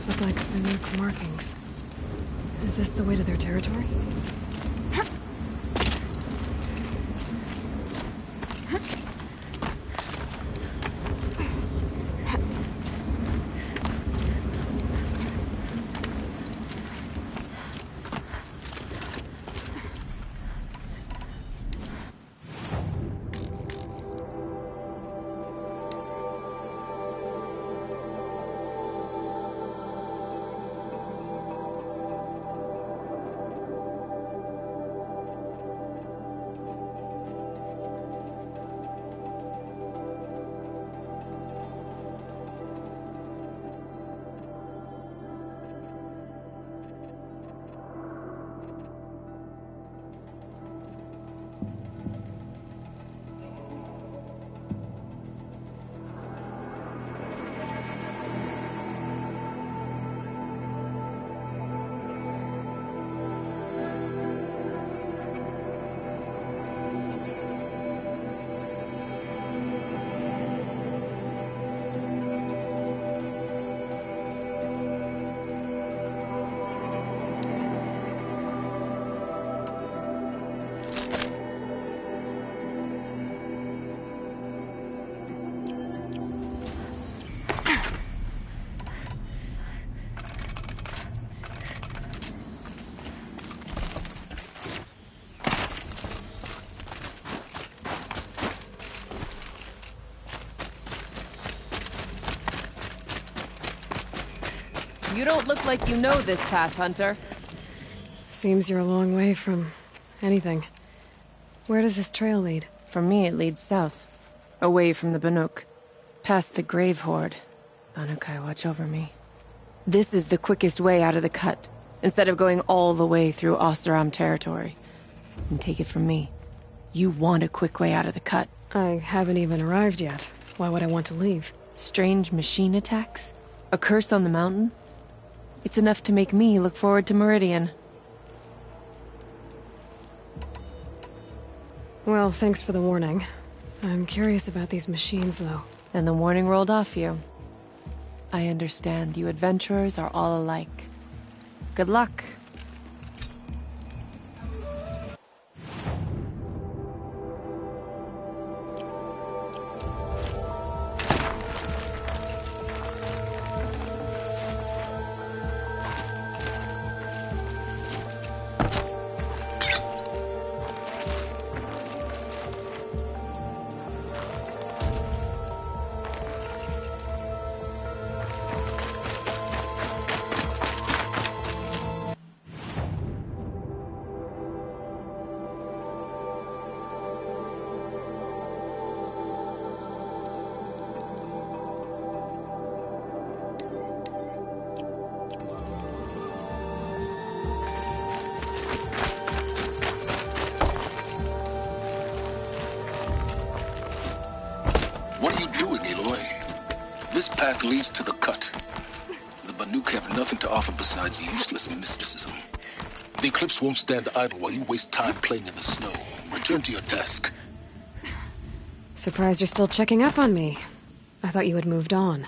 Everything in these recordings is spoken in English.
These look like Banuk markings. Is this the way to their territory? You don't look like you know this path, Hunter. Seems you're a long way from anything. Where does this trail lead? For me, it leads south. Away from the Banuk. Past the Grave Horde. Banukai, watch over me. This is the quickest way out of the cut, instead of going all the way through Oseram territory. And take it from me, you want a quick way out of the cut. I haven't even arrived yet. Why would I want to leave? Strange machine attacks? A curse on the mountain? It's enough to make me look forward to Meridian. Well, thanks for the warning. I'm curious about these machines, though. And the warning rolled off you. I understand you adventurers are all alike. Good luck. What are you doing, Aloy? This path leads to the cut. The Banuk have nothing to offer besides useless mysticism. The Eclipse won't stand idle while you waste time playing in the snow. Return to your task. Surprised you're still checking up on me. I thought you had moved on.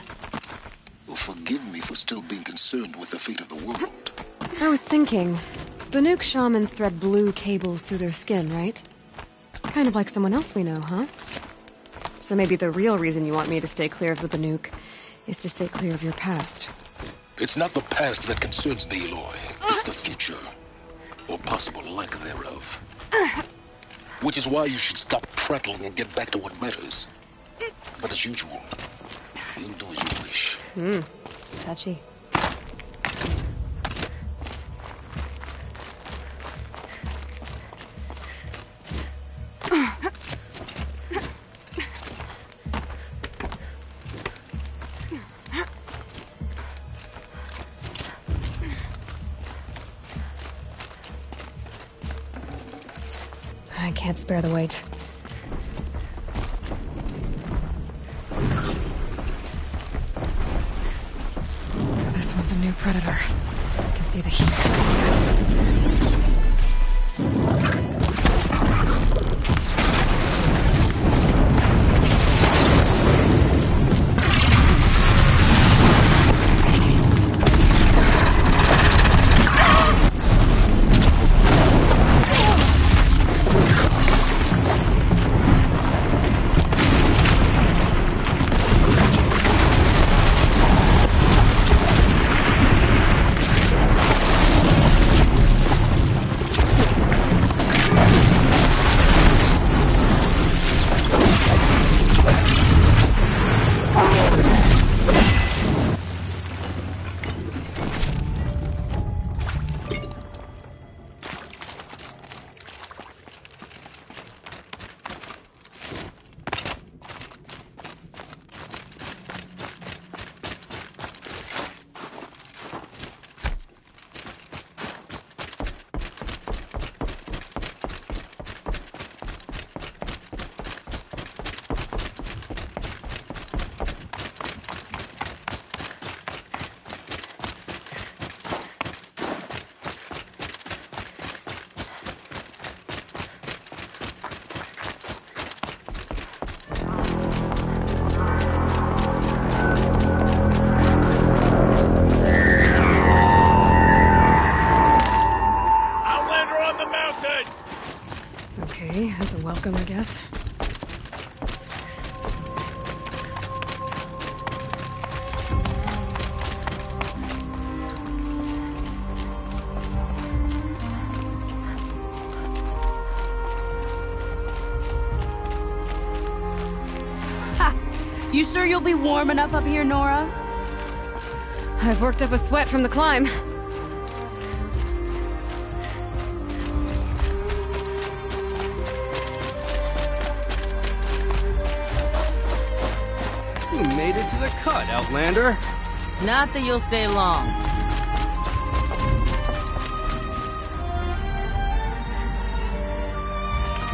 Well, forgive me for still being concerned with the fate of the world. I was thinking, Banuk shamans thread blue cables through their skin, right? Kind of like someone else we know, huh? So maybe the real reason you want me to stay clear of the Banuk is to stay clear of your past. It's not the past that concerns me, Aloy. It's the future. Or possible lack thereof. Which is why you should stop prattling and get back to what matters. But as usual, you'll do as you wish. Touchy. I can't spare the weight. This one's a new predator. I can see the heat coming from it. welcome, I guess. You sure you'll be warm enough up here, Nora? I've worked up a sweat from the climb. You made it to the cut, Outlander. Not that you'll stay long.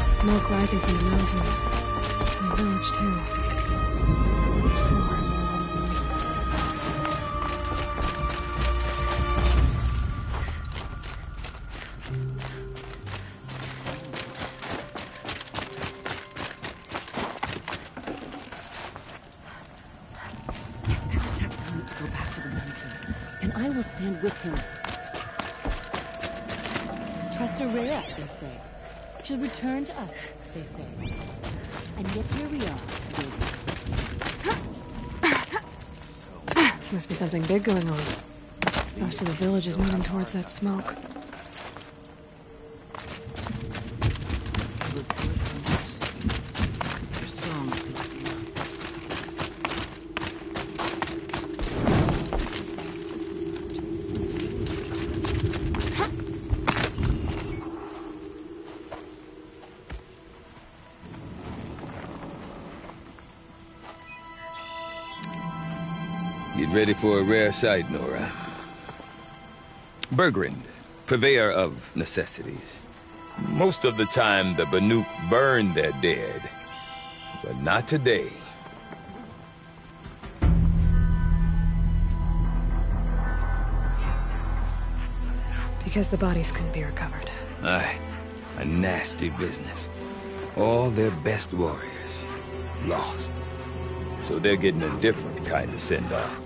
Smoke rising from the mountain. From the village, too. What's it for? To go back to the mountain, and I will stand with him. Trust Aurea, they say. She'll return to us, they say. And yet here we are. Must be something big going on. Most of the village is moving towards that smoke. Get ready for a rare sight, Nora. Bergrand, purveyor of necessities. Most of the time, the Banuk burn their dead. But not today. Because the bodies couldn't be recovered. Aye, a nasty business. All their best warriors lost. So they're getting a different kind of send-off.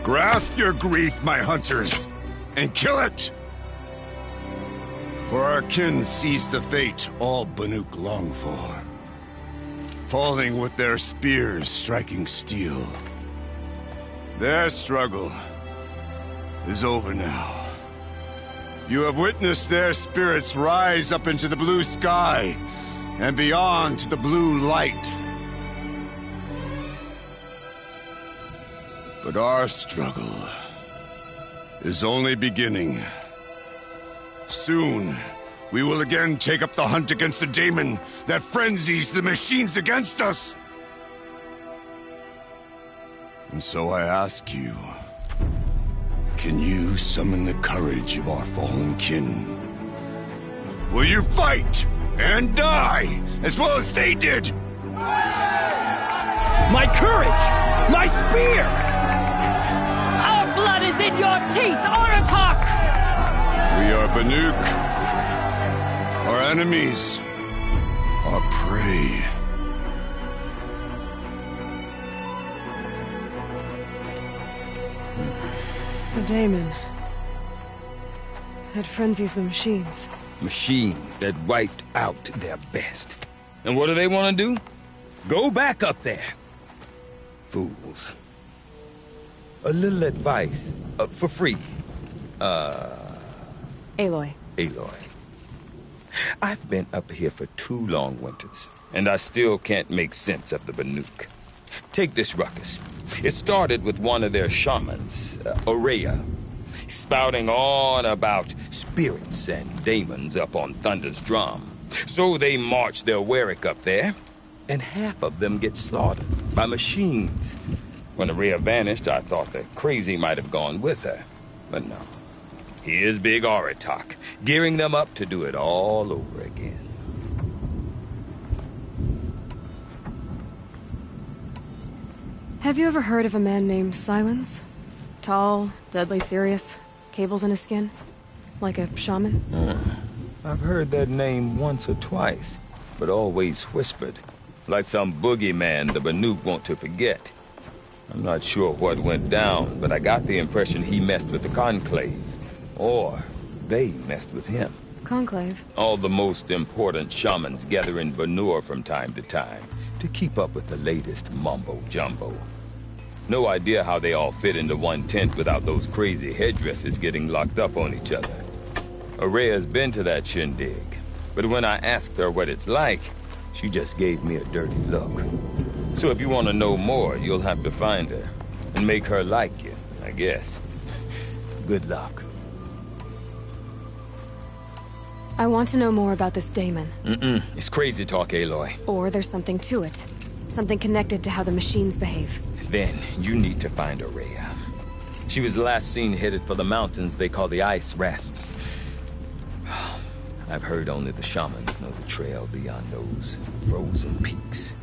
Grasp your grief, my hunters, and kill it! For our kin sees the fate all Banuk long for. Falling with their spears striking steel. Their struggle is over now. You have witnessed their spirits rise up into the blue sky and beyond to the blue light. But our struggle is only beginning. Soon, we will again take up the hunt against the daemon that frenzies the machines against us. And so I ask you, can you summon the courage of our fallen kin? Will you fight and die as well as they did? My courage! My spear! Our blood is in your teeth, Aratak! We are Banuk. Our enemies are prey. daemon. That frenzies the machines. Machines that wiped out their best. And what do they want to do? Go back up there. Fools. A little advice, for free. Aloy. Aloy. I've been up here for 2 long winters, and I still can't make sense of the Banuk. Take this ruckus. It started with one of their shamans, Aurea, spouting on about spirits and demons up on Thunder's drum. So they march their Warwick up there, and half of them get slaughtered by machines. When Aurea vanished, I thought the crazy might have gone with her, but no. Here's Big Aratak, gearing them up to do it all over again. Have you ever heard of a man named Silence? Tall, deadly serious, cables in his skin? Like a shaman? I've heard that name once or twice, but always whispered. Like some boogeyman the Banuk want to forget. I'm not sure what went down, but I got the impression he messed with the Conclave. Or they messed with him. Conclave? All the most important shamans gather in Banur from time to time to keep up with the latest mumbo-jumbo. No idea how they all fit into one tent without those crazy headdresses getting locked up on each other. Aurea's been to that shindig, but when I asked her what it's like, she just gave me a dirty look. So if you want to know more, you'll have to find her and make her like you, I guess. Good luck. I want to know more about this daemon. It's crazy talk, Aloy. Or there's something to it. Something connected to how the machines behave. Then you need to find Aurea. She was last seen headed for the mountains they call the Ice Rafts. I've heard only the shamans know the trail beyond those frozen peaks.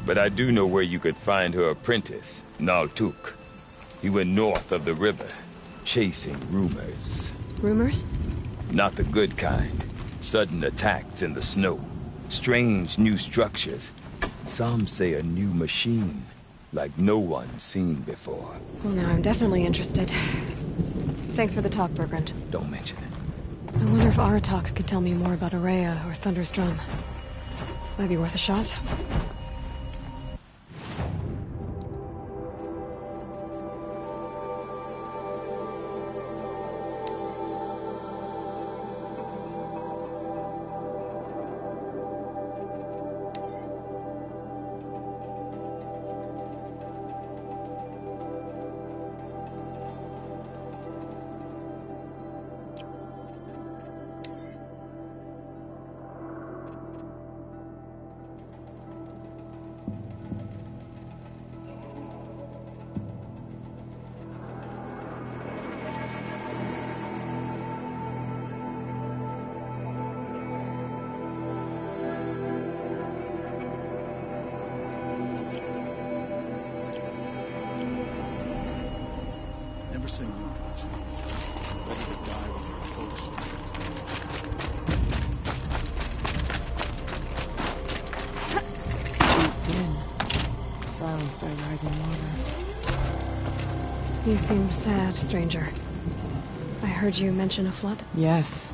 But I do know where you could find her apprentice, Naltuk. He went north of the river, chasing rumors. Rumors? Not the good kind. Sudden attacks in the snow. Strange new structures. Some say a new machine, like no one's seen before. Well, now I'm definitely interested. Thanks for the talk, Bergrand. Don't mention it. I wonder if Aratak could tell me more about Aurea or Thunder's drum. Might be worth a shot. Silence by rising waters. You seem sad, stranger. I heard you mention a flood? Yes.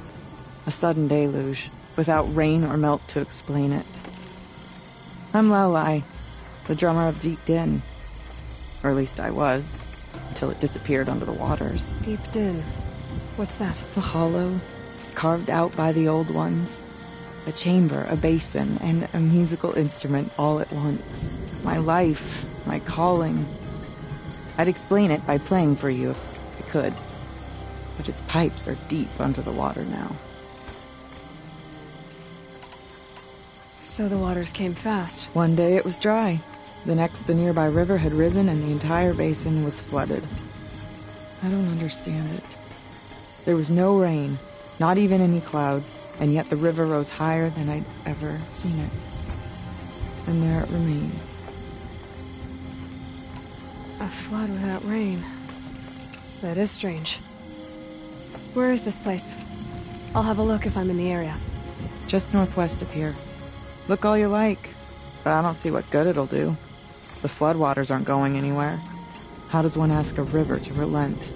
A sudden deluge, without rain or melt to explain it. I'm Lalai, the drummer of Deep Din. Or at least I was, until it disappeared under the waters. Deep Din. What's that? A hollow, carved out by the old ones. A chamber, a basin, and a musical instrument all at once. My life, my calling. I'd explain it by playing for you if I could. But its pipes are deep under the water now. So the waters came fast. One day it was dry. The next, the nearby river had risen and the entire basin was flooded. I don't understand it. There was no rain, not even any clouds, and yet the river rose higher than I'd ever seen it. And there it remains. A flood without rain. That is strange. Where is this place? I'll have a look if I'm in the area. Just northwest of here. Look all you like, but I don't see what good it'll do. The floodwaters aren't going anywhere. How does one ask a river to relent?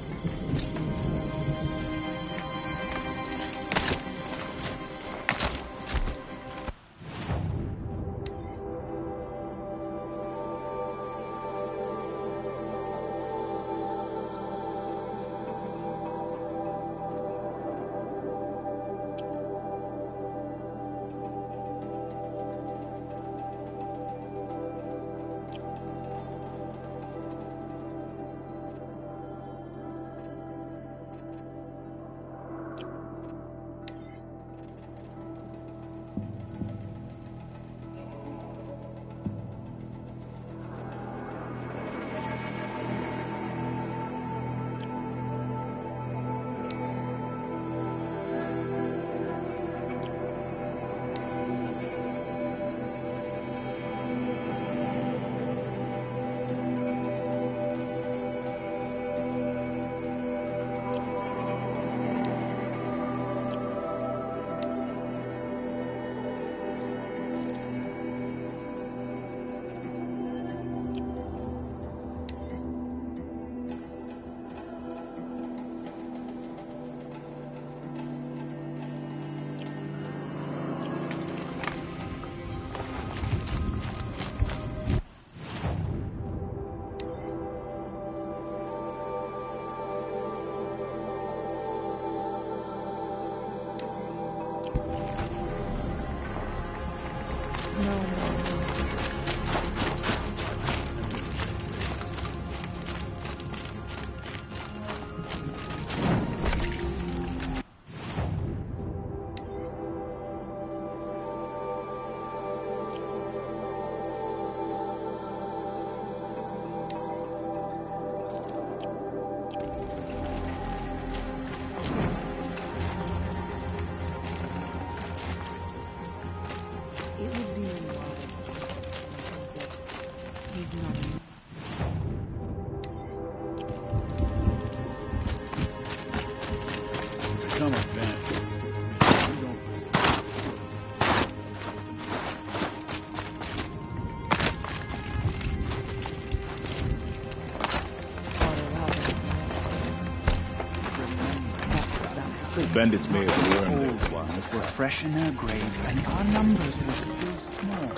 Bandits may have learned old ones were fresh in their graves, and our numbers were still small.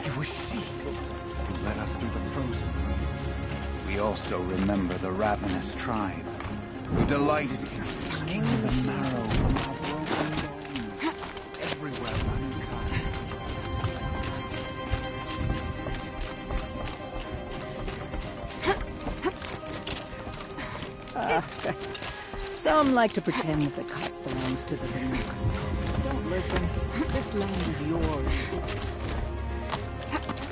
It was she who led us through the frozen wastes. We also remember the ravenous tribe, who delighted in sucking the marrow from our broken bones. Everywhere mankind. Some like to pretend the cut belongs to the Benook. Don't listen. This land is yours.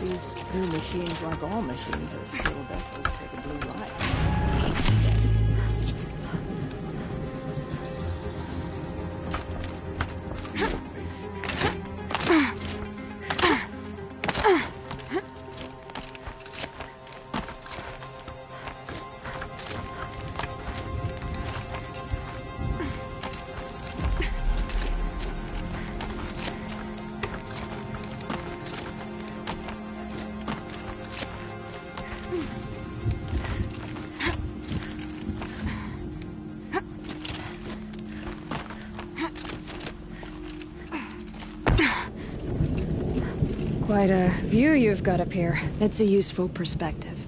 These new machines, like all machines, are still vessels for the blue light. Quite a view you've got up here. It's a useful perspective.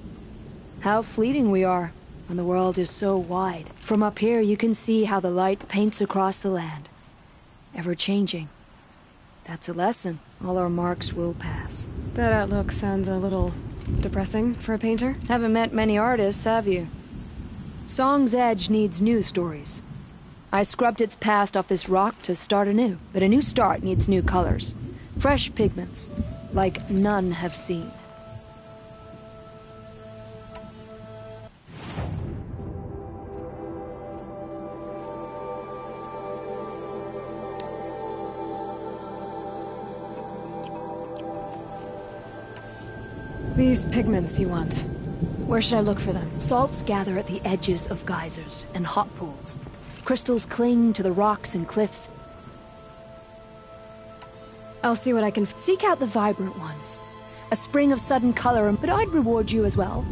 How fleeting we are, when the world is so wide. From up here, you can see how the light paints across the land. Ever changing. That's a lesson. All our marks will pass. That outlook sounds a little depressing for a painter. Haven't met many artists, have you? Song's Edge needs new stories. I scrubbed its past off this rock to start anew, but a new start needs new colors. Fresh pigments, like none have seen. These pigments you want. Where should I look for them? Salts gather at the edges of geysers and hot pools. Crystals cling to the rocks and cliffs. I'll see what I can seek out the vibrant ones. A spring of sudden color, but I'd reward you as well.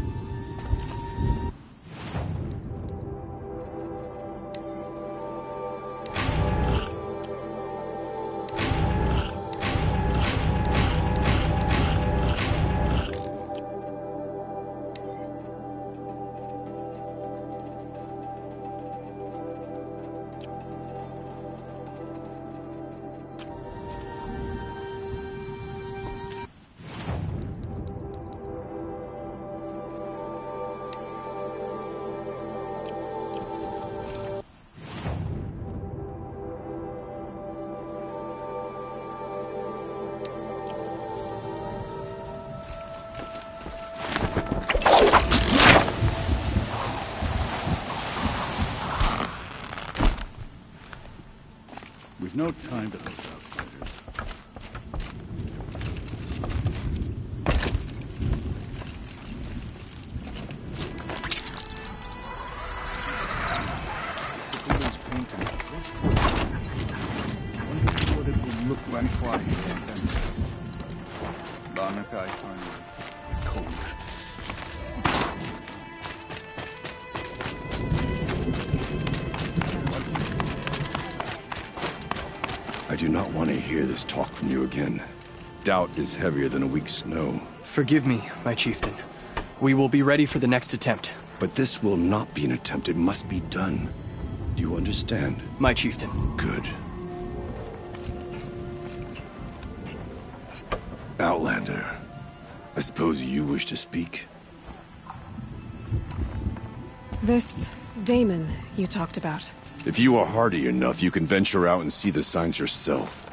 No time to miss outsiders. It's painting. Wonder what it will look like. Cold. I do not want to hear this talk from you again. Doubt is heavier than a week's snow. Forgive me, my chieftain. We will be ready for the next attempt. But this will not be an attempt. It must be done. Do you understand? My chieftain. Good. Outlander, I suppose you wish to speak? This Damon you talked about. If you are hardy enough, you can venture out and see the signs yourself.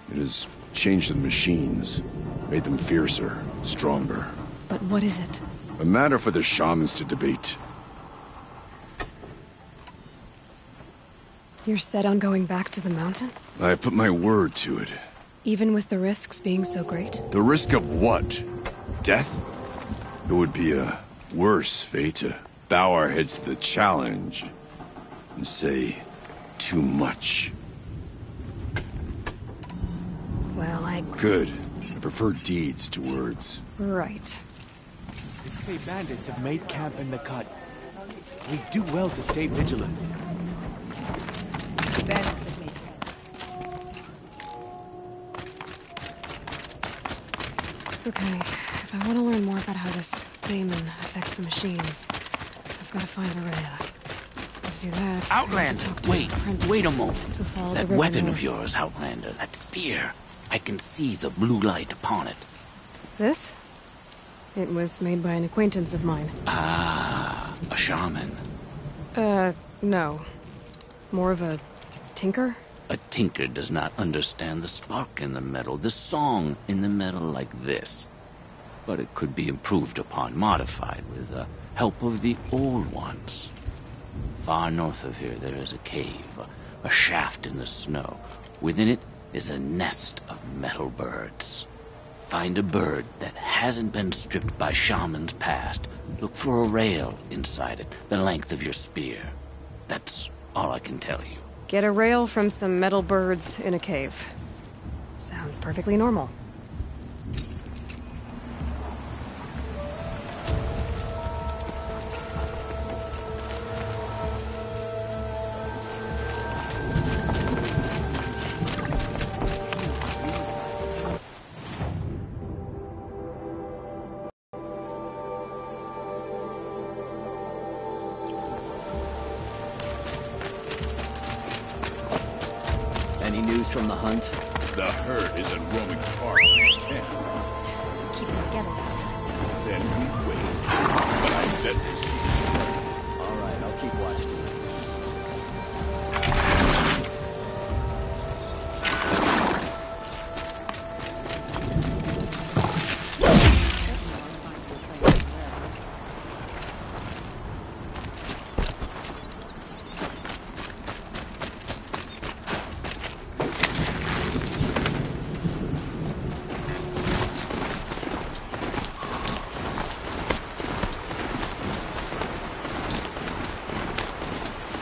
It has changed the machines, made them fiercer, stronger. But what is it? A matter for the shamans to debate. You're set on going back to the mountain? I have put my word to it. Even with the risks being so great? The risk of what? Death? It would be a worse fate to bow our heads to the challenge and say too much. Well, Good. I prefer deeds to words. Right. They say bandits have made camp in the cut. We do well to stay vigilant. Bandits have made camp. Okay, if I want to learn more about how this Damon affects the machines, I've got to find Aurea. To do that, Outlander, wait a moment. That weapon of yours, Outlander, that spear. I can see the blue light upon it. This? It was made by an acquaintance of mine. Ah, a shaman. No. More of a tinker? A tinker does not understand the spark in the metal, the song in the metal like this. But it could be improved upon, modified with the help of the old ones. Far north of here there is a cave, a shaft in the snow. Within it is a nest of metal birds. Find a bird that hasn't been stripped by shamans past. Look for a rail inside it, the length of your spear. That's all I can tell you. Get a rail from some metal birds in a cave. Sounds perfectly normal. Any news from the hunt? The herd isn't roaming far from the camp. Keep it together this time. Then we wait. But I said this. All right, I'll keep watch too.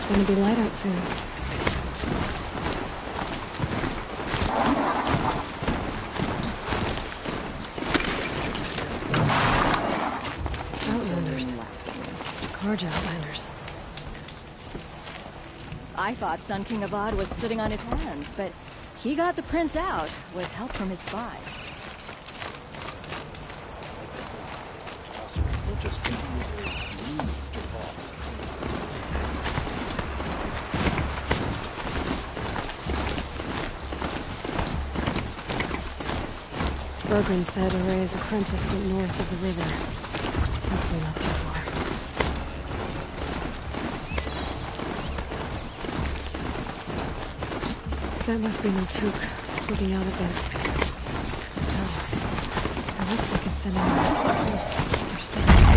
It's gonna be light out soon. Outlanders. Carja Outlanders. I thought Sun King Avad was sitting on his hands, but he got the prince out with help from his spies. We'll just continue to Bergren said Aurea's apprentice went north of the river. Hopefully not too far. That must be Miltuk, looking out at the... Oh, it looks like it's sending out close or something.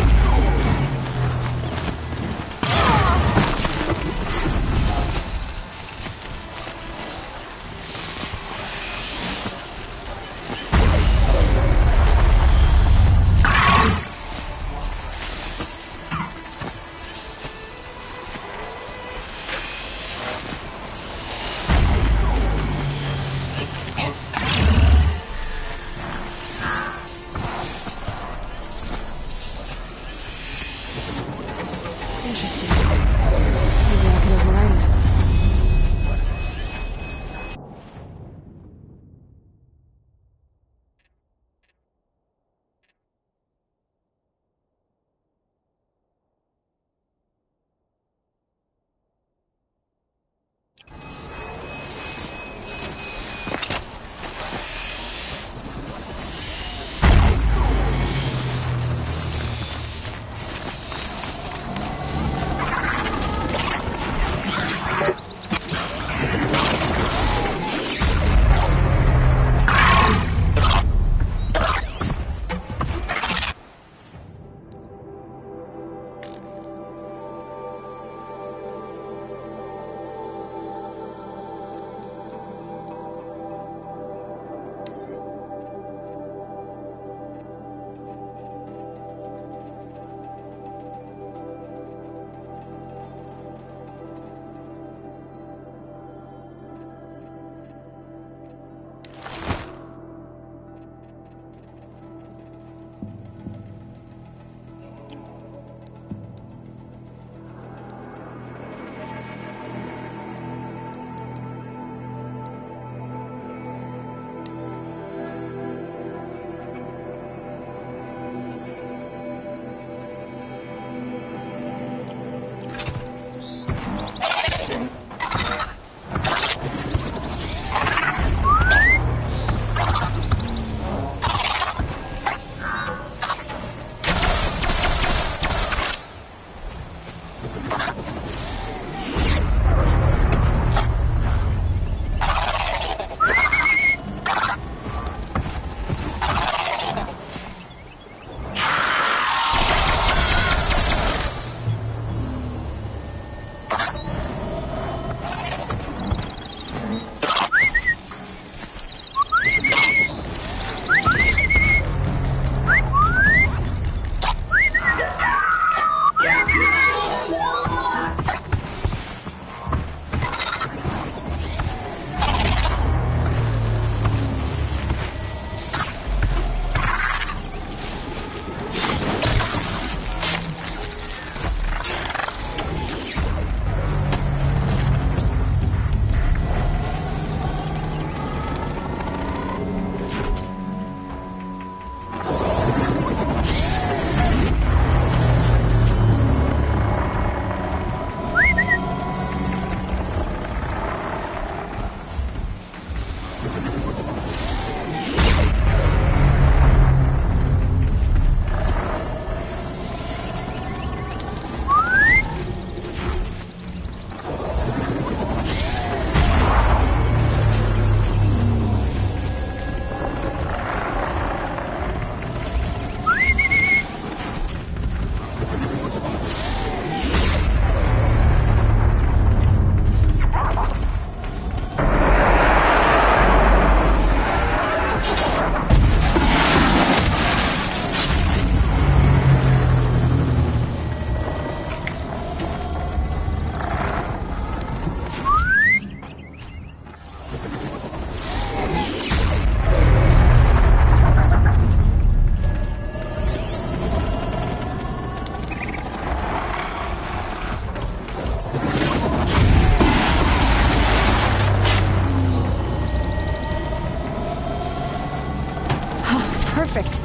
perfect.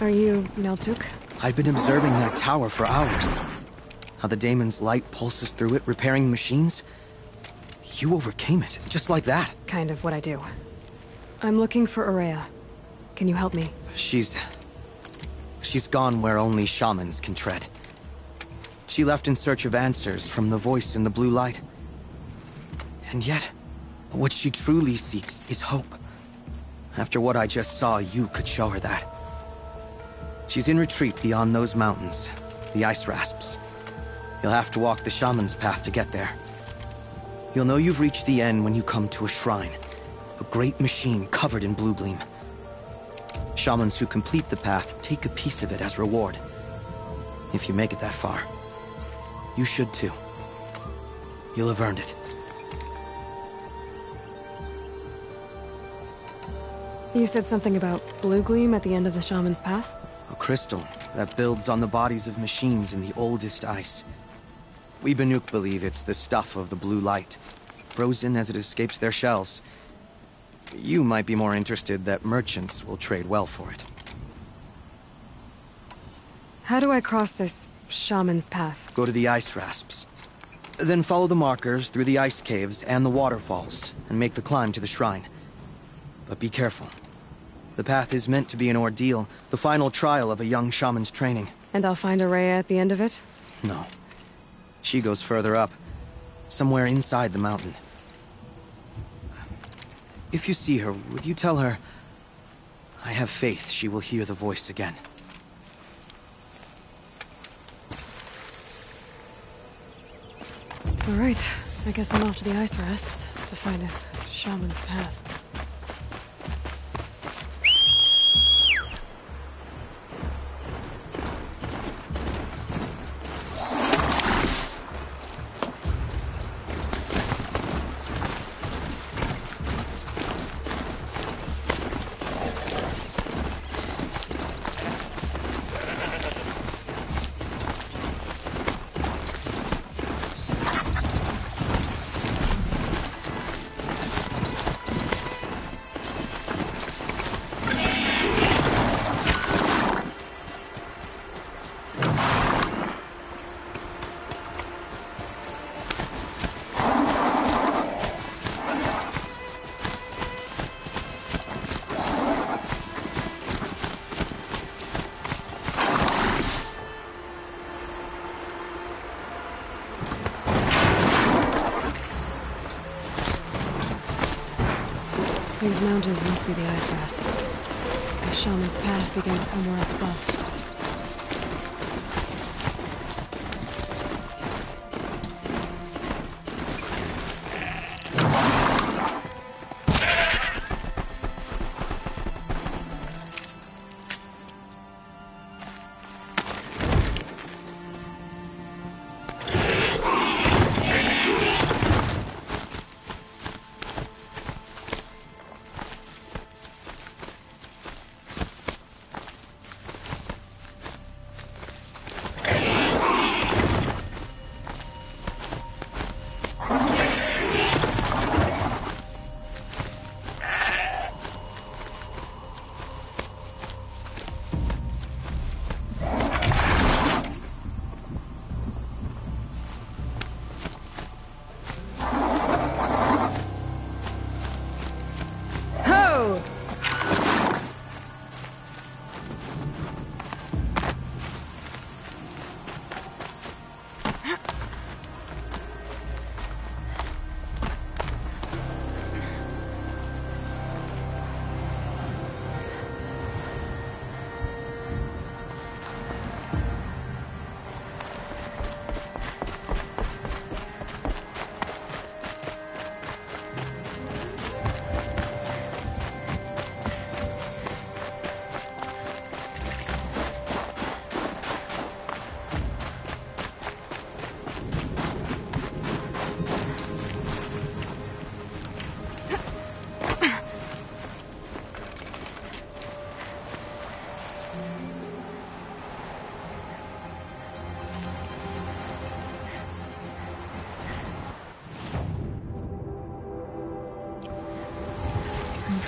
Are you Neltuk? I've been observing that tower for hours. How the daemon's light pulses through it, repairing machines. You overcame it, just like that. Kind of what I do. I'm looking for Aurea. Can you help me? She's gone where only shamans can tread. She left in search of answers from the voice in the blue light. And yet, what she truly seeks is hope. After what I just saw, you could show her that. She's in retreat beyond those mountains, the ice rasps. You'll have to walk the shaman's path to get there. You'll know you've reached the end when you come to a shrine, a great machine covered in blue gleam. Shamans who complete the path take a piece of it as reward. If you make it that far, you should too. You'll have earned it. You said something about blue gleam at the end of the shaman's path? A crystal that builds on the bodies of machines in the oldest ice. We Banuk believe it's the stuff of the blue light, frozen as it escapes their shells. You might be more interested that merchants will trade well for it. How do I cross this shaman's path? Go to the ice rasps. Then follow the markers through the ice caves and the waterfalls, and make the climb to the shrine. But be careful. The path is meant to be an ordeal, the final trial of a young shaman's training. And I'll find Aurea at the end of it? No. She goes further up, somewhere inside the mountain. If you see her, would you tell her, I have faith she will hear the voice again. All right, I guess I'm off to the ice rasps to find this shaman's path. These mountains must be the ice rasps. The shaman's path begins somewhere up above.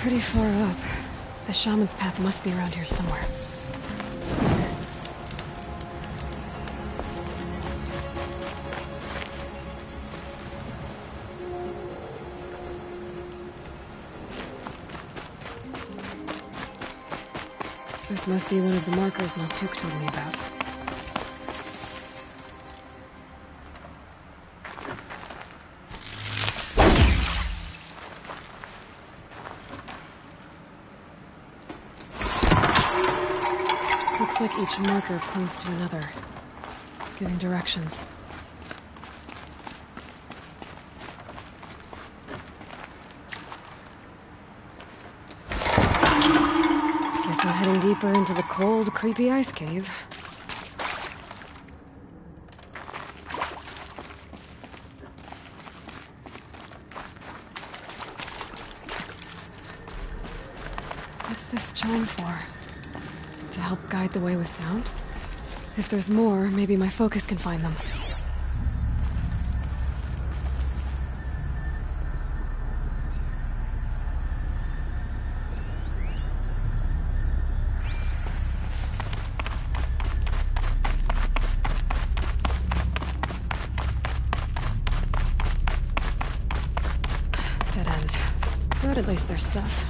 pretty far up. The shaman's path must be around here somewhere. This must be one of the markers Naltuk told me about. Looks like each marker points to another, giving directions. Guess I'm heading deeper into the cold, creepy ice cave. What's this chime for? To help guide the way with sound? If there's more, maybe my focus can find them. Dead end. But at least there's stuff.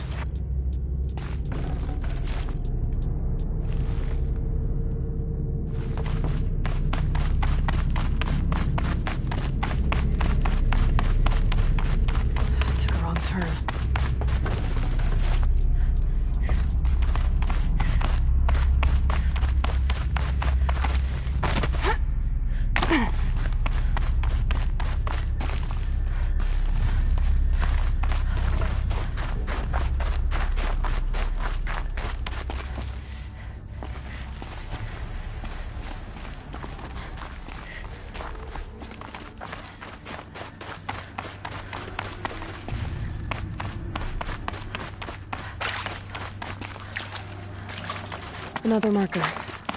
Another marker.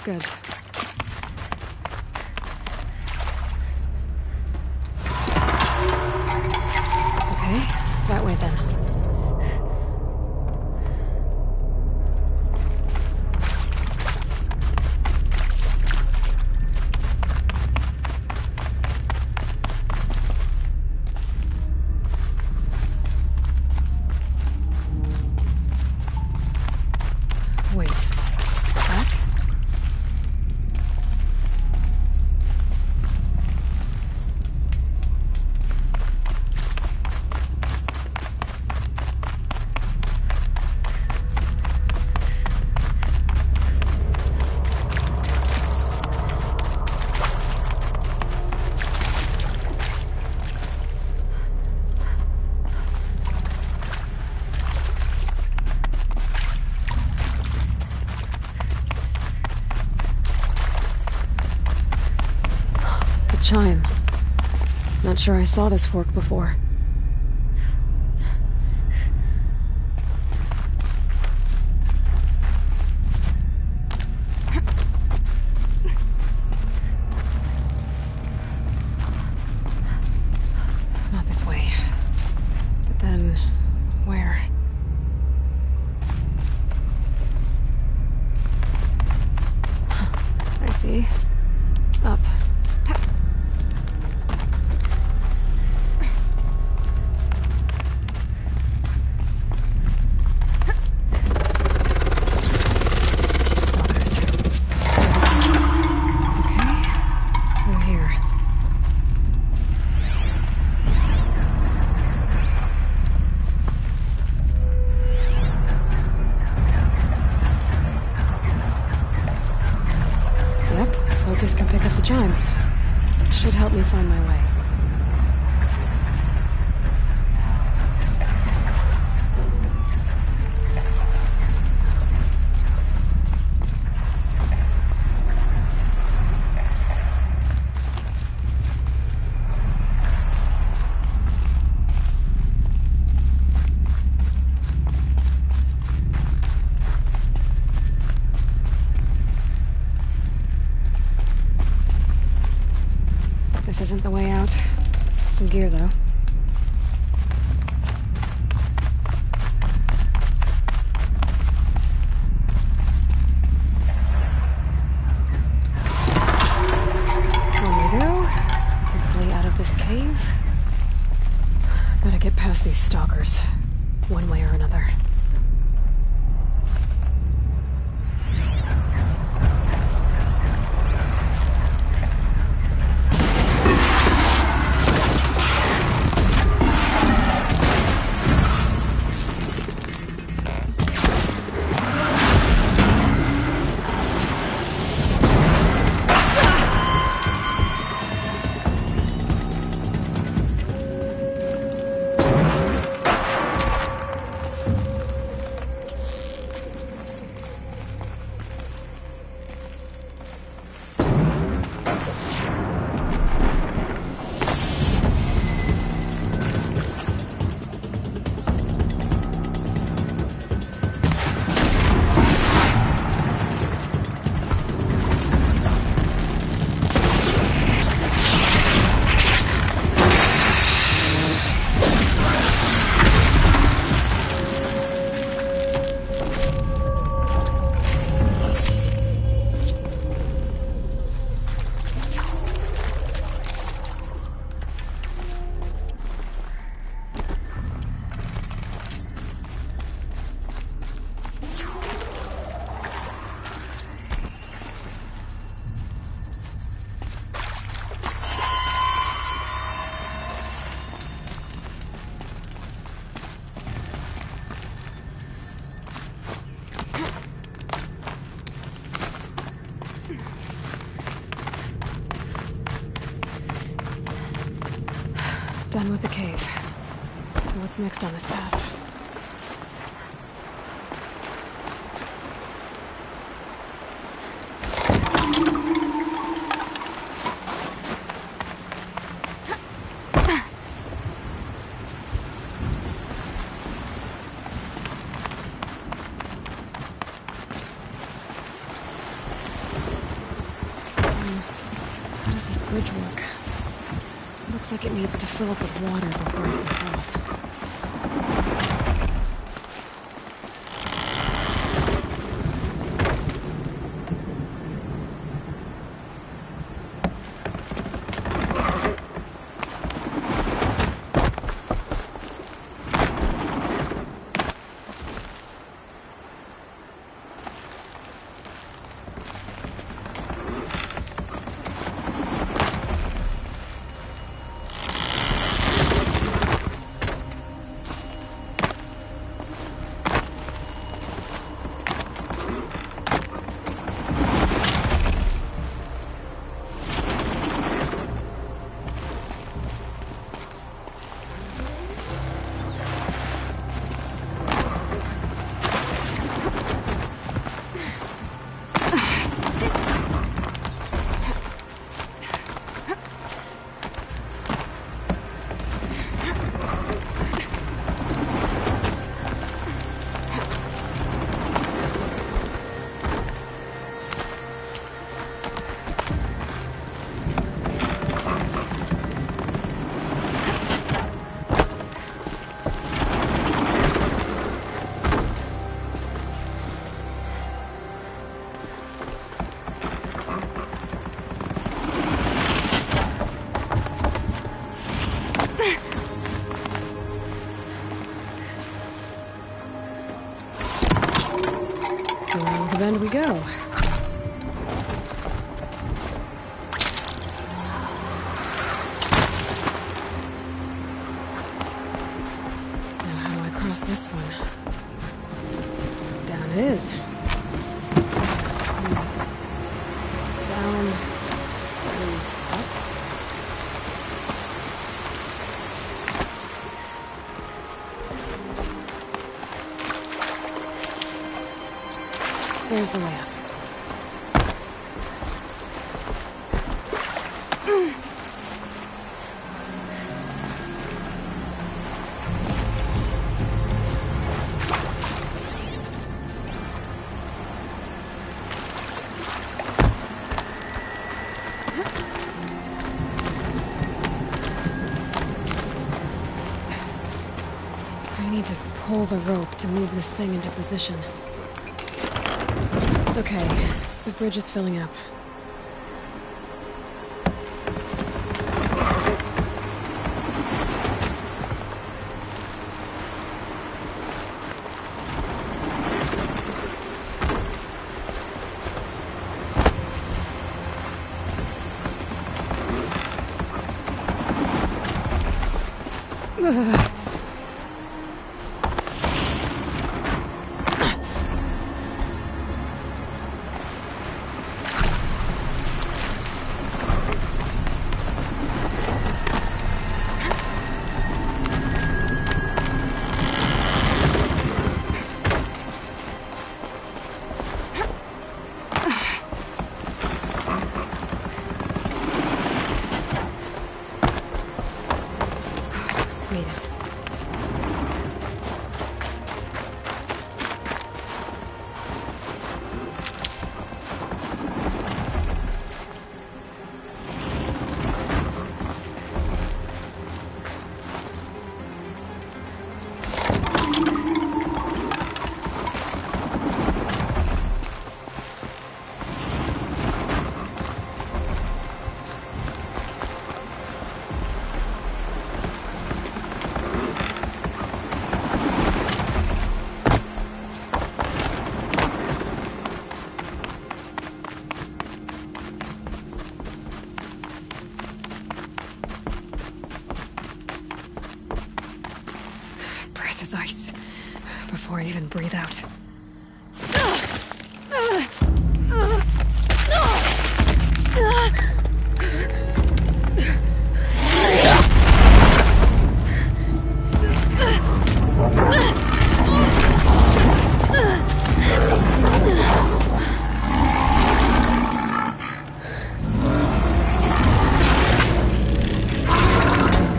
Good. Okay, that way then. Wait. Chime. Not sure I saw this fork before. Not this way. But then, where? I see. Up. Focus can pick up the chimes. Should help me find my way. This isn't the way out. Some gear, though. stalkers, one way or another. Done with the cave. So what's next on this path? How does this bridge work? Looks like it needs to fill up with water before it can cross. Around the bend we go. Now how do I cross this one? Down it is. Down. And up. There's the way up. I need to pull the rope to move this thing into position. Okay, the bridge is filling up. His ice before I even breathe out.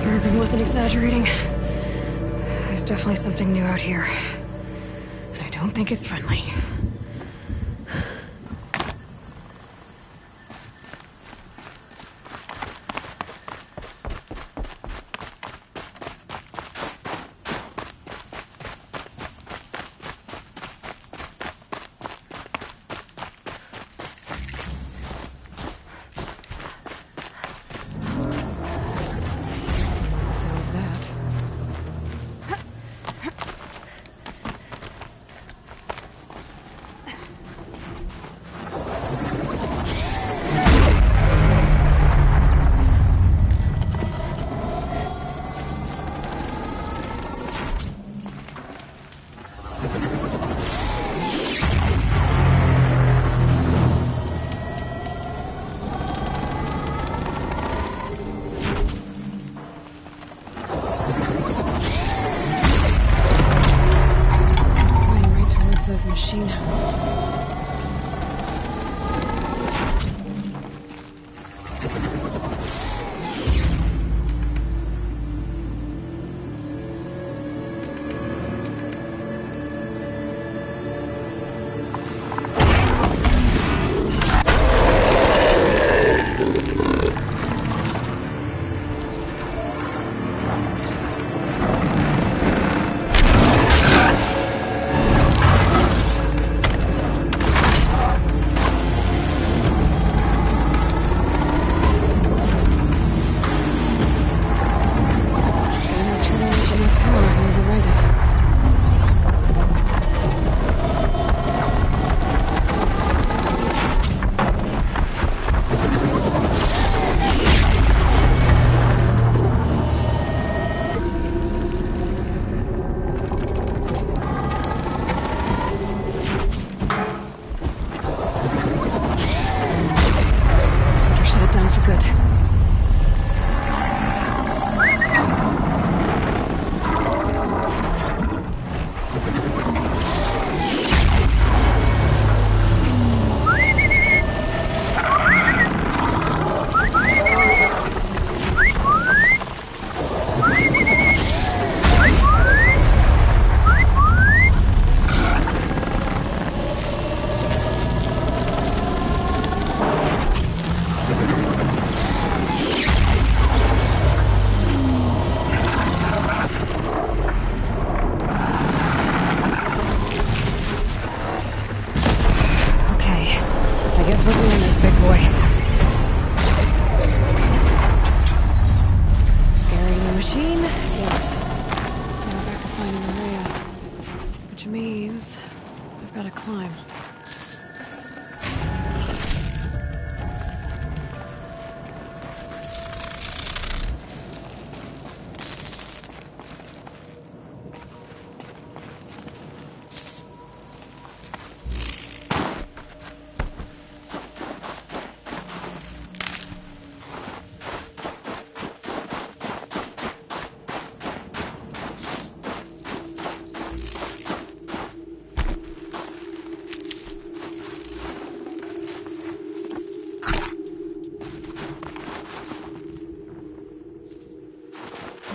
Urban wasn't exaggerating. There's definitely something new out here. And I don't think it's friendly. Machine house.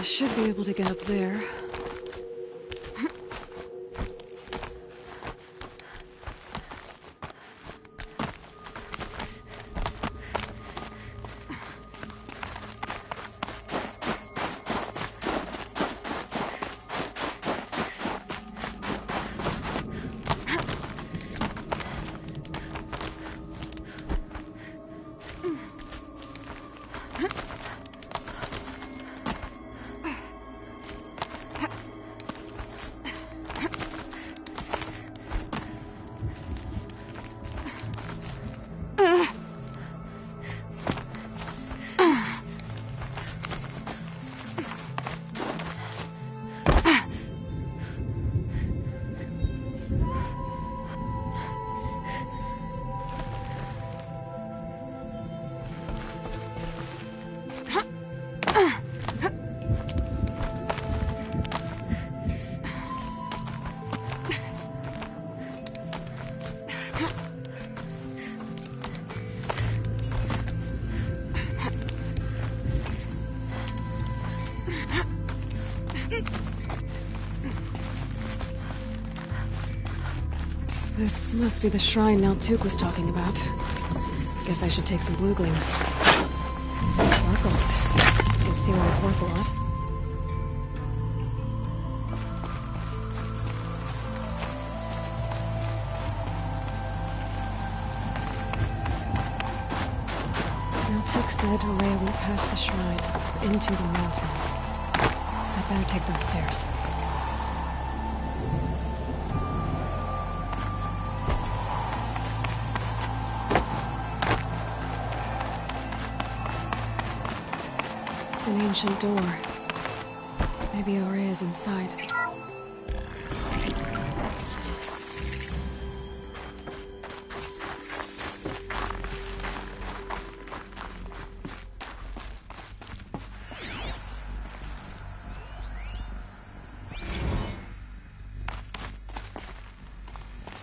I should be able to get up there. This must be the shrine Naltuk was talking about. Guess I should take some blue gleam. Sparkles. Can see why it's worth a lot. Naltuk said Rhea went past the shrine, into the mountain. I'd better take those stairs. An ancient door. Maybe Orea's inside.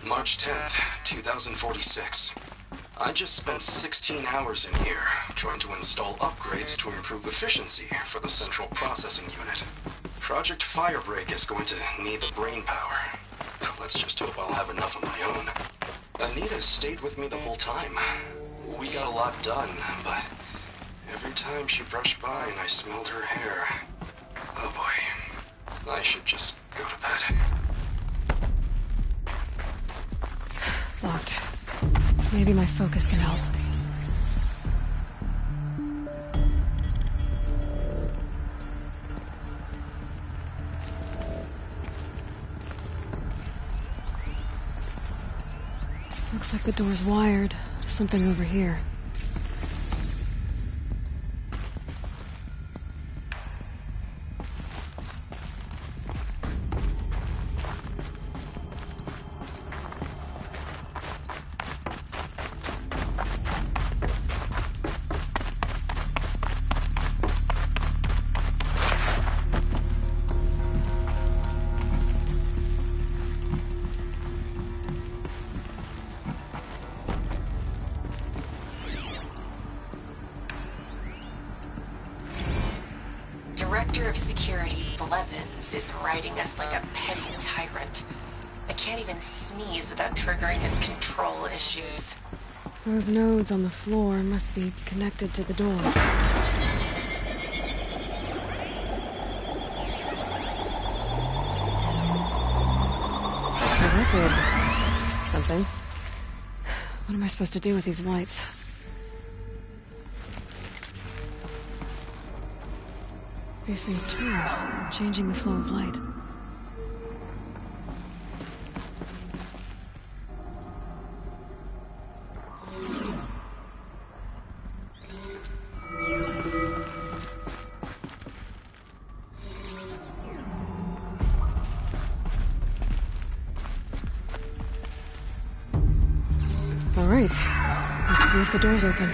March 10th, 2046. I just spent 16 hours in here, trying to install upgrades to improve efficiency for the central processing unit. Project Firebreak is going to need the brain power. Let's just hope I'll have enough of my own. Anita stayed with me the whole time. We got a lot done, but every time she brushed by and I smelled her hair... Oh boy. I should just go to bed. Locked. Maybe my focus can help. Looks like the door's wired to something over here. Director of Security Blevins is riding us like a petty tyrant. I can't even sneeze without triggering his control issues. Those nodes on the floor must be connected to the door. Well, that did something. What am I supposed to do with these lights? These things turn, changing the flow of light. All right, let's see if the door's open.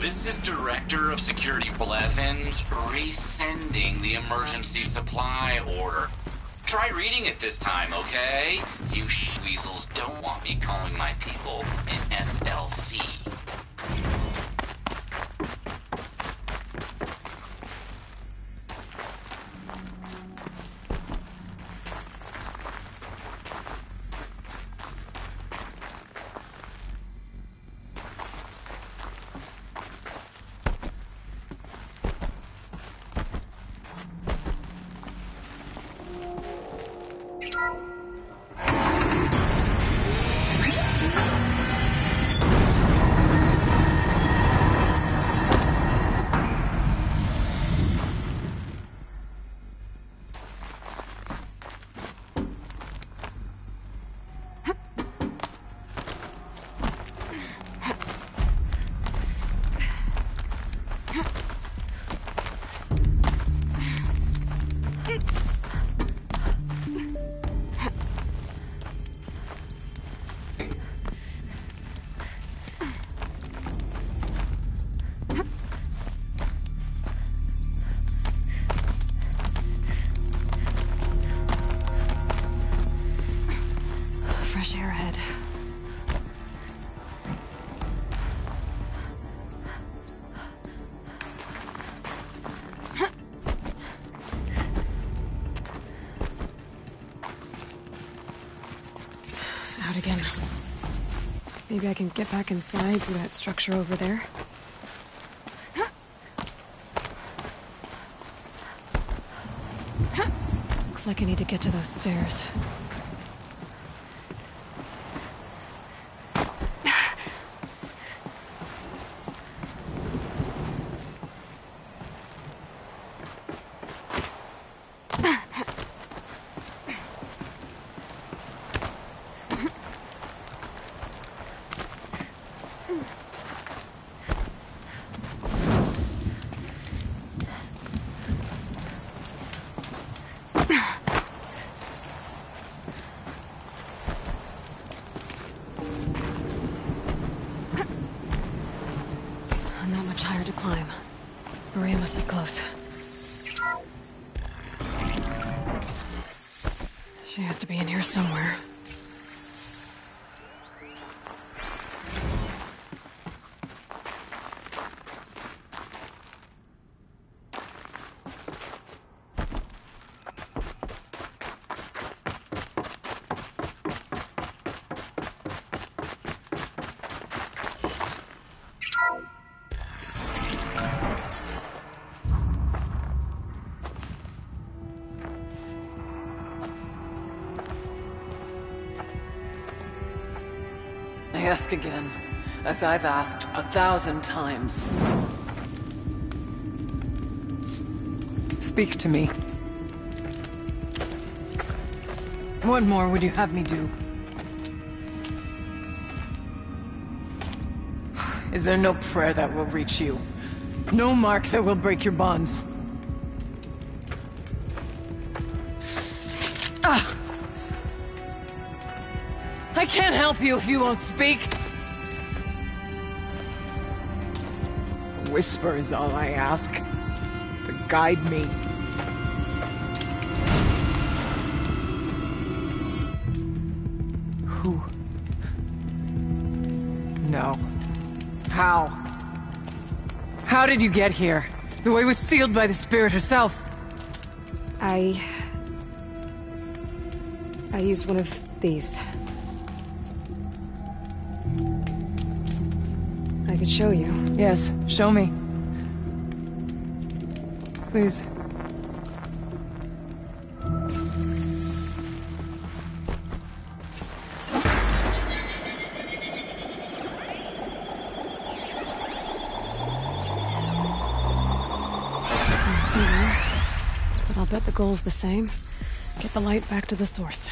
This is Director of Security Blevins resending the emergency supply order. Try reading it this time, okay? You weasels don't want me calling my people an SLC. Fresh air ahead. Out again. Maybe I can get back inside through that structure over there. Looks like I need to get to those stairs. Not much higher to climb. Maria must be close. She has to be in here somewhere. I ask again, as I've asked 1,000 times. Speak to me. What more would you have me do? Is there no prayer that will reach you? No mark that will break your bonds? Ah! I can't help you if you won't speak. A whisper is all I ask. To guide me. Who? No. How? How did you get here? The way was sealed by the spirit herself. I used one of these. I could show you. Yes, show me. Please. But I'll bet the goal's the same. Get the light back to the source.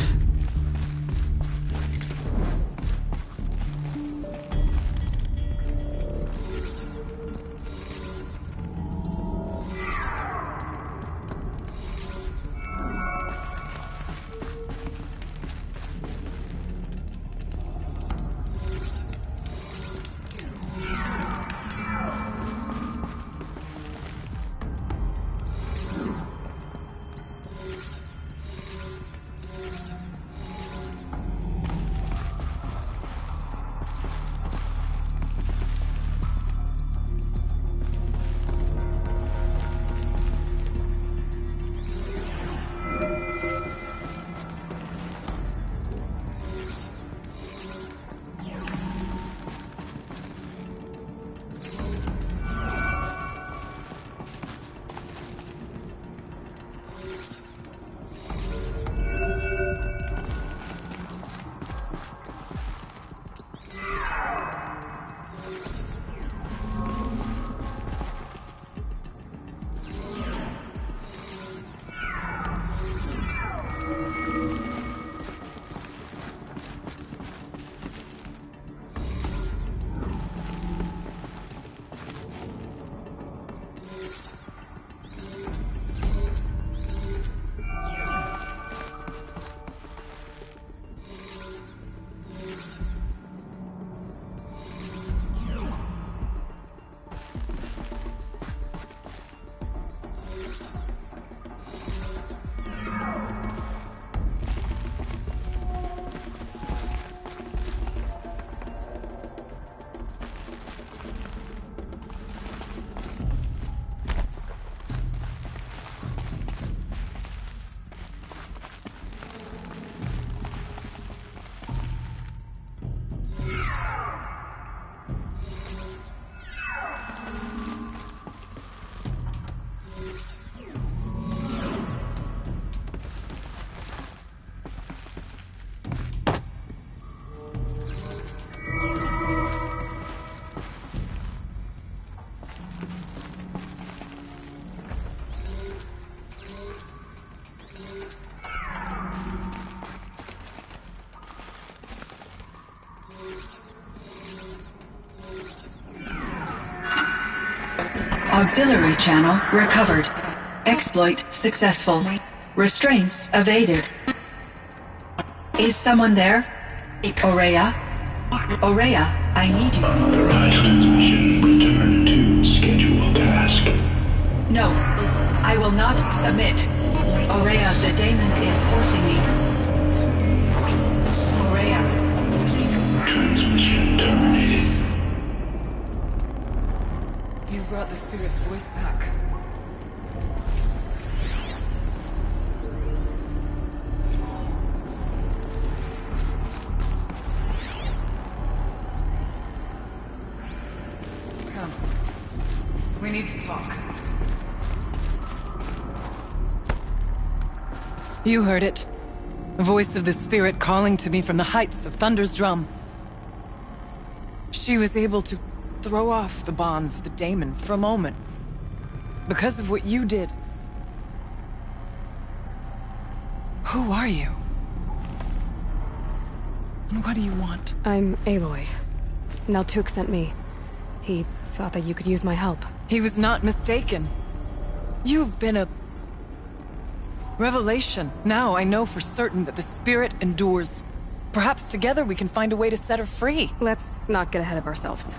Auxiliary channel recovered. Exploit successful. Restraints evaded. Is someone there? Aurea? Aurea, I need you. Authorized transmission. Return to schedule task. No, I will not submit. Aurea, the daemon is forcing me. Aurea, please. Transmission terminated. You brought the spirit's voice back. Come. We need to talk. You heard it. The voice of the spirit calling to me from the heights of Thunder's drum. She was able to throw off the bonds of the daemon for a moment. Because of what you did. Who are you? And what do you want? I'm Aloy. Naltuk sent me. He thought that you could use my help. He was not mistaken. You've been a revelation. Now I know for certain that the spirit endures. Perhaps together we can find a way to set her free. Let's not get ahead of ourselves.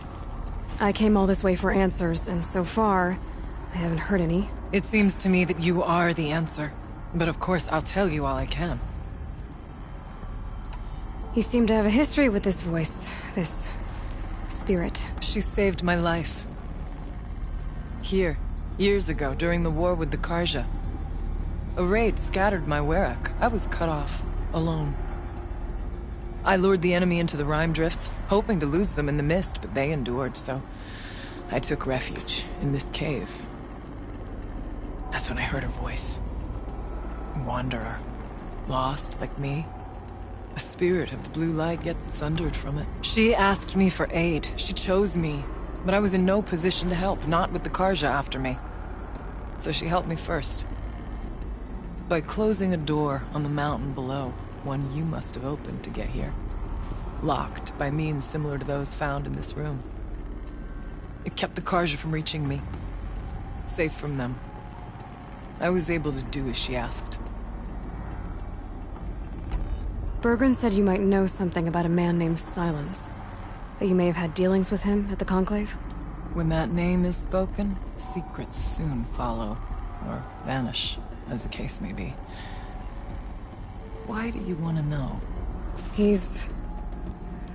I came all this way for answers, and so far, I haven't heard any. It seems to me that you are the answer. But of course, I'll tell you all I can. You seem to have a history with this voice, this spirit. She saved my life. Here, years ago, during the war with the Karja. A raid scattered my Werak. I was cut off, alone. I lured the enemy into the Rime Drifts, hoping to lose them in the mist, but they endured, so I took refuge in this cave. That's when I heard her voice. A wanderer. Lost, like me. A spirit of the blue light, yet sundered from it. She asked me for aid. She chose me. But I was in no position to help, not with the Karja after me. So she helped me first. By closing a door on the mountain below. One you must have opened to get here. Locked by means similar to those found in this room. It kept the Karja from reaching me. Safe from them. I was able to do as she asked. Bergren said you might know something about a man named Silence. That you may have had dealings with him at the Conclave? When that name is spoken, secrets soon follow. Or vanish, as the case may be. Why do you want to know? He's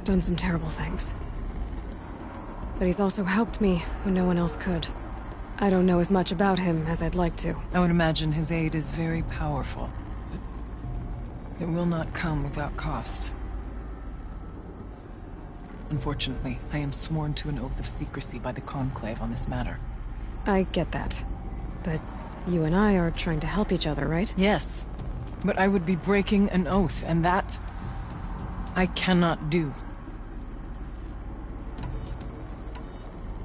done some terrible things. But he's also helped me when no one else could. I don't know as much about him as I'd like to. I would imagine his aid is very powerful, but it will not come without cost. Unfortunately, I am sworn to an oath of secrecy by the Conclave on this matter. I get that. But you and I are trying to help each other, right? Yes. But I would be breaking an oath, and that I cannot do.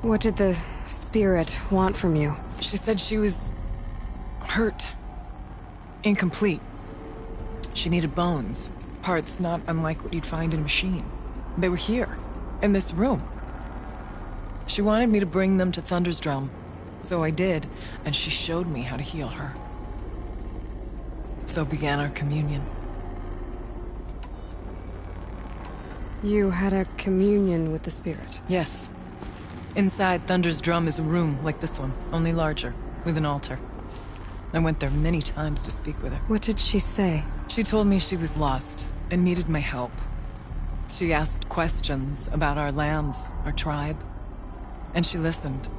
What did the spirit want from you? She said she was hurt. Incomplete. She needed bones. Parts not unlike what you'd find in a machine. They were here, in this room. She wanted me to bring them to Thunder's Drum. So I did, and she showed me how to heal her. So began our communion. You had a communion with the spirit? Yes. Inside Thunder's Drum is a room like this one, only larger, with an altar. I went there many times to speak with her. What did she say? She told me she was lost and needed my help. She asked questions about our lands, our tribe, and she listened.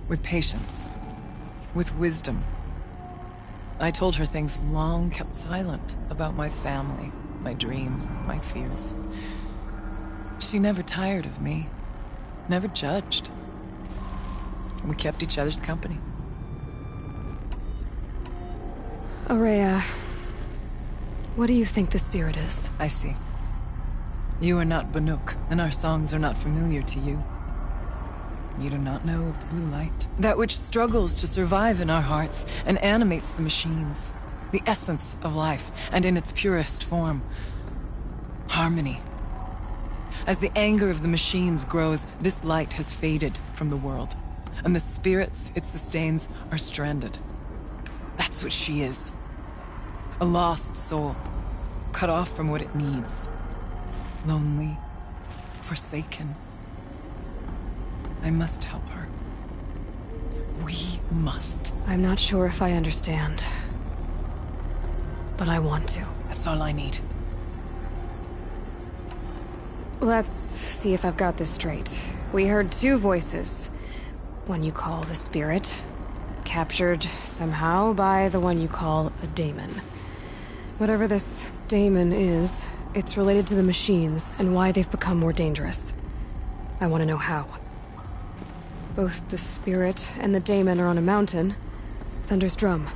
With patience. With wisdom. I told her things long kept silent about my family, my dreams, my fears. She never tired of me. Never judged. We kept each other's company. Aurea, what do you think the spirit is? I see. You are not Banuk, and our songs are not familiar to you. You do not know of the blue light. That which struggles to survive in our hearts and animates the machines. The essence of life, and in its purest form. Harmony. As the anger of the machines grows, this light has faded from the world, and the spirits it sustains are stranded. That's what she is. A lost soul, cut off from what it needs. Lonely, forsaken. I must help her. We must. I'm not sure if I understand. But I want to. That's all I need. Let's see if I've got this straight. We heard two voices. One you call the spirit, captured somehow by the one you call a daemon. Whatever this daemon is, it's related to the machines and why they've become more dangerous. I want to know how. Both the spirit and the daemon are on a mountain, Thunder's Drum.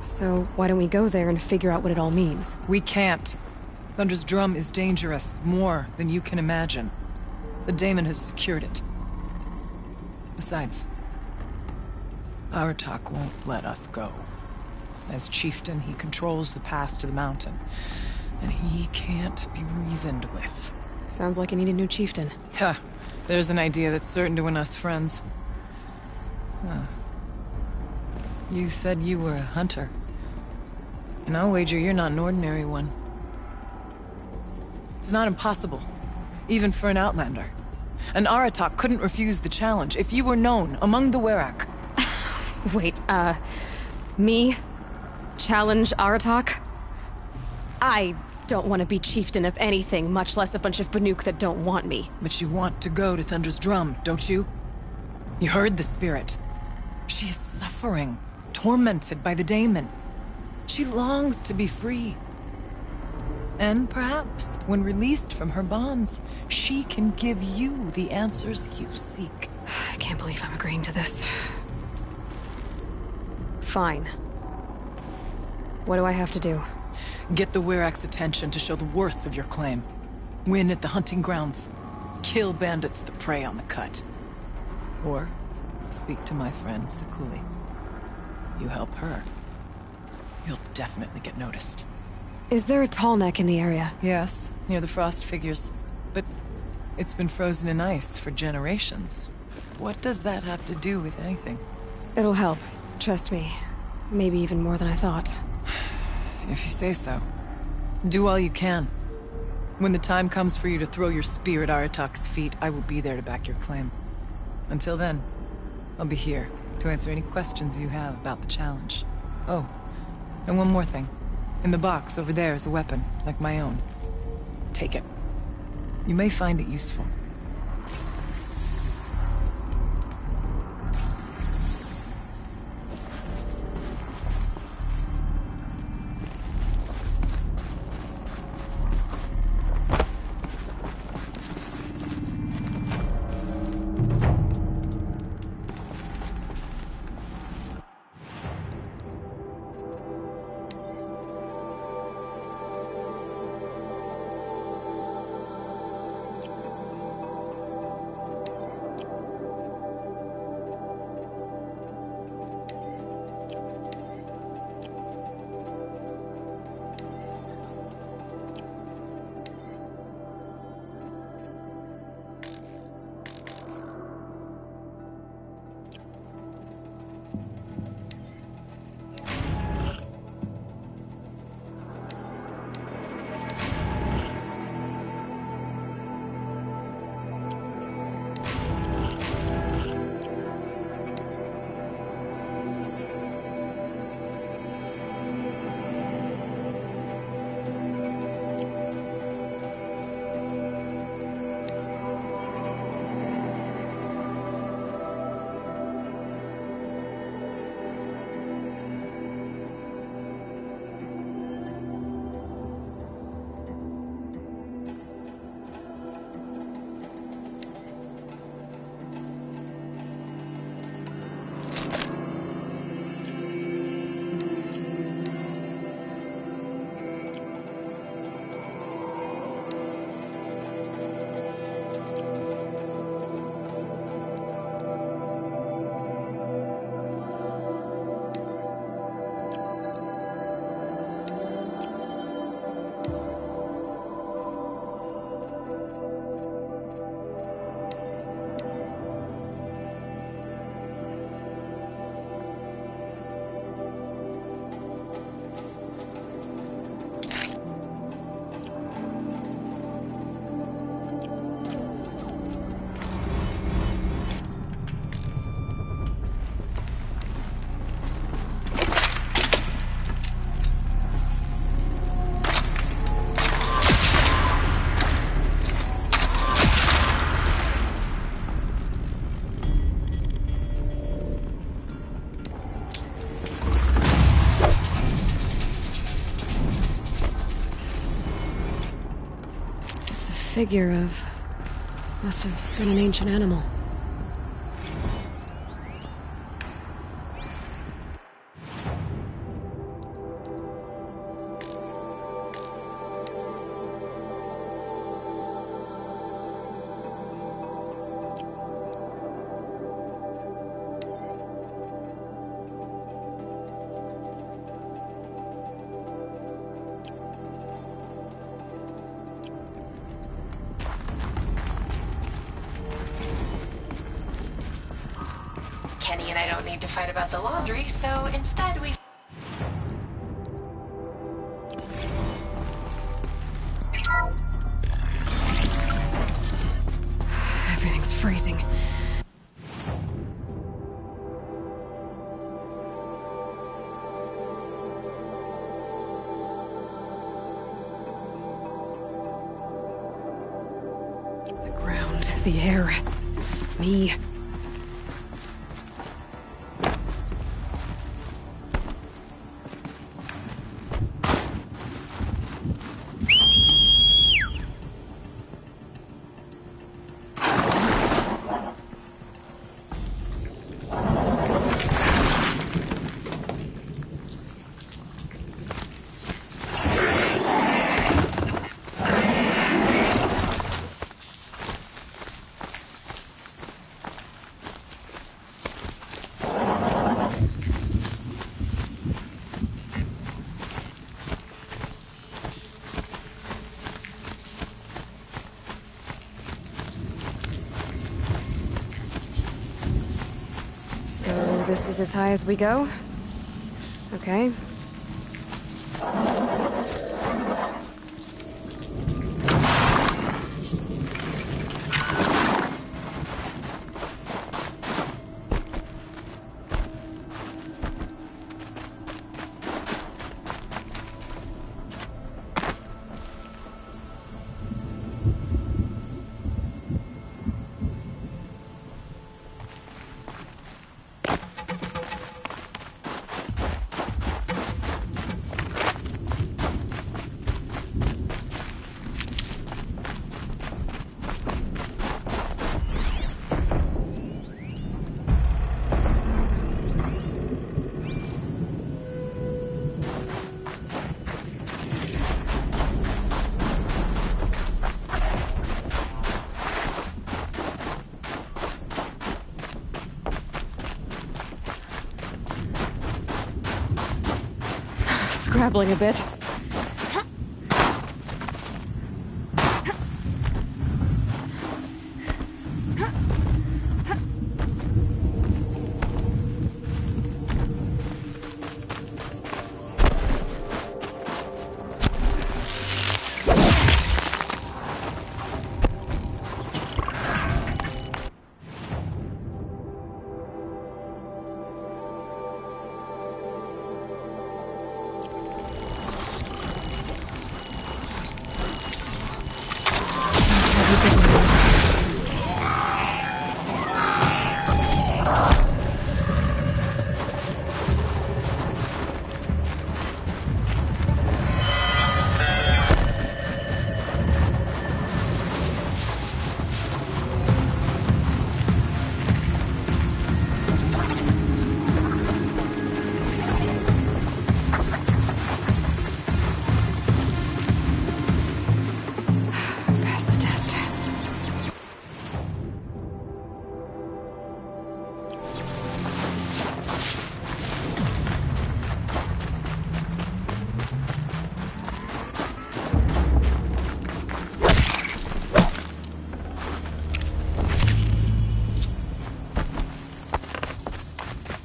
So why don't we go there and figure out what it all means? We can't. Thunder's Drum is dangerous, more than you can imagine. The daemon has secured it. Besides, Aratak won't let us go. As chieftain, he controls the pass to the mountain, and he can't be reasoned with. Sounds like you need a new chieftain. Huh. There's an idea that's certain to win us friends. Huh. You said you were a hunter. And I'll wager you're not an ordinary one. It's not impossible, even for an outlander. An Aratak couldn't refuse the challenge if you were known among the Werak. Wait, me? Challenge Aratak? I don't want to be chieftain of anything, much less a bunch of Banuk that don't want me. But you want to go to Thunder's Drum, don't you? You heard the spirit. She is suffering, tormented by the daemon. She longs to be free. And perhaps, when released from her bonds, she can give you the answers you seek. I can't believe I'm agreeing to this. Fine. What do I have to do? Get the Werak's attention to show the worth of your claim. Win at the hunting grounds. Kill bandits that prey on the cut. Or speak to my friend Sekuli. You help her, you'll definitely get noticed. Is there a tall neck in the area? Yes, near the frost figures. But it's been frozen in ice for generations. What does that have to do with anything? It'll help. Trust me. Maybe even more than I thought. If you say so. Do all you can. When the time comes for you to throw your spear at Aratak's feet, I will be there to back your claim. Until then, I'll be here to answer any questions you have about the challenge. Oh, and one more thing. In the box over there is a weapon, like my own. Take it. You may find it useful. figure of... must have been an ancient animal. Kenny and I don't need to fight about the laundry, so instead we... Everything's freezing. The ground, the air, me. This is as high as we go? Okay. Scrabbling a bit.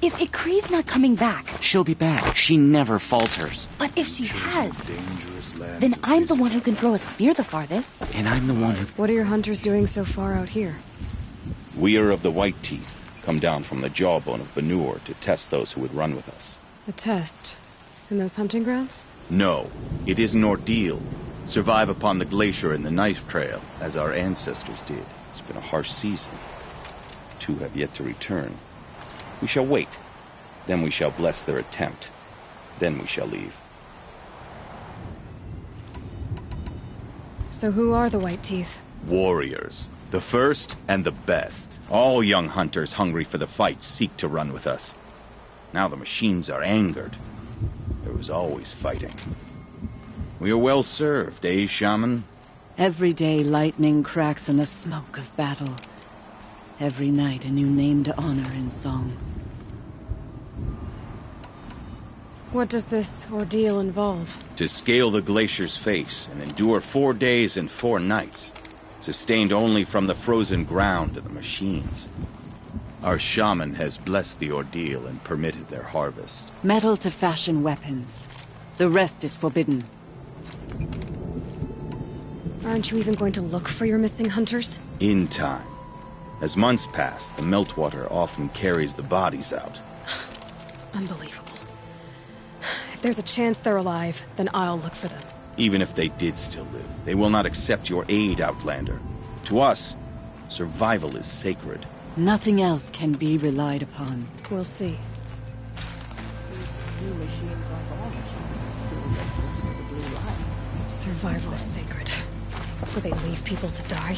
If Ikri's not coming back... She'll be back. She never falters. But if she has... then I'm the one who can throw a spear the farthest. And I'm the one who... What are your hunters doing so far out here? We are of the White Teeth, come down from the jawbone of Banur to test those who would run with us. A test? In those hunting grounds? No, it is an ordeal. Survive upon the glacier and the knife trail, as our ancestors did. It's been a harsh season. 2 have yet to return. We shall wait. Then we shall bless their attempt. Then we shall leave. So who are the White Teeth? Warriors. The first and the best. All young hunters hungry for the fight seek to run with us. Now the machines are angered. There was always fighting. We are well served, eh, Shaman? Every day lightning cracks in the smoke of battle. Every night a new name to honor in song. What does this ordeal involve? To scale the glacier's face and endure 4 days and 4 nights, sustained only from the frozen ground of the machines. Our shaman has blessed the ordeal and permitted their harvest. Metal to fashion weapons. The rest is forbidden. Aren't you even going to look for your missing hunters? In time. As months pass, the meltwater often carries the bodies out. Unbelievable. If there's a chance they're alive, then I'll look for them. Even if they did still live, they will not accept your aid, Outlander. To us, survival is sacred. Nothing else can be relied upon. We'll see. Survival is sacred. So they leave people to die?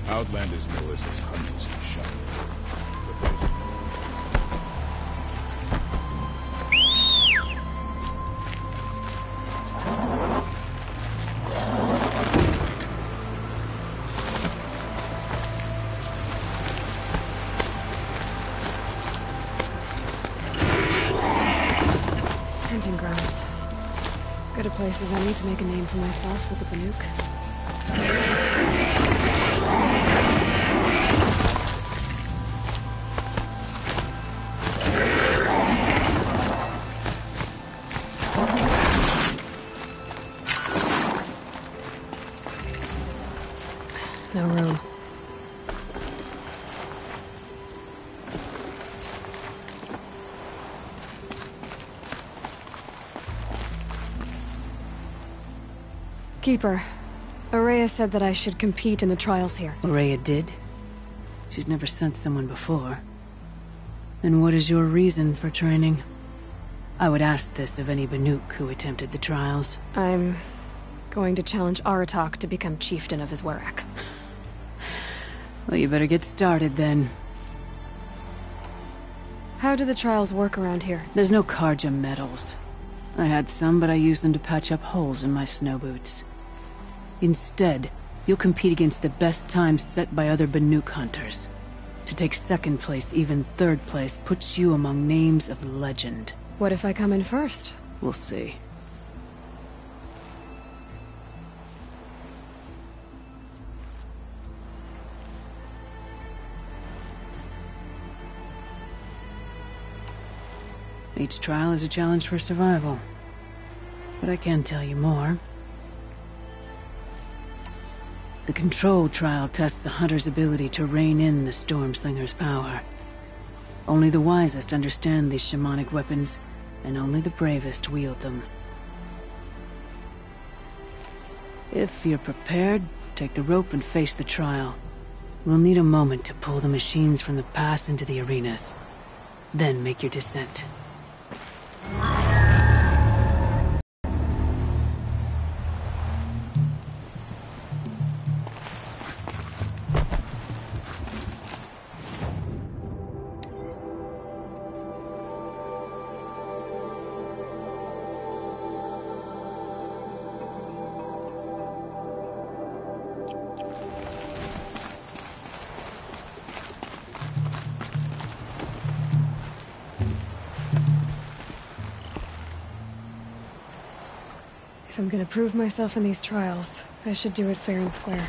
Outlanders know us as hunters and shamans. Hunting grounds. Good a place as any to make a name for myself with the Banuk. No room. Keeper, Araya said that I should compete in the trials here. Araya did? She's never sent someone before. And what is your reason for training? I would ask this of any Banuk who attempted the trials. I'm going to challenge Aratak to become chieftain of his Werak. Well, you better get started then. How do the trials work around here? There's no Karja medals. I had some, but I used them to patch up holes in my snow boots. Instead, you'll compete against the best times set by other Banuk hunters. To take second place, even third place, puts you among names of legend. What if I come in first? We'll see. Each trial is a challenge for survival. But I can tell you more. The Control trial tests a hunter's ability to rein in the Stormslinger's power. Only the wisest understand these shamanic weapons, and only the bravest wield them. If you're prepared, take the rope and face the trial. We'll need a moment to pull the machines from the pass into the arenas. Then make your descent. If I'm gonna prove myself in these trials, I should do it fair and square.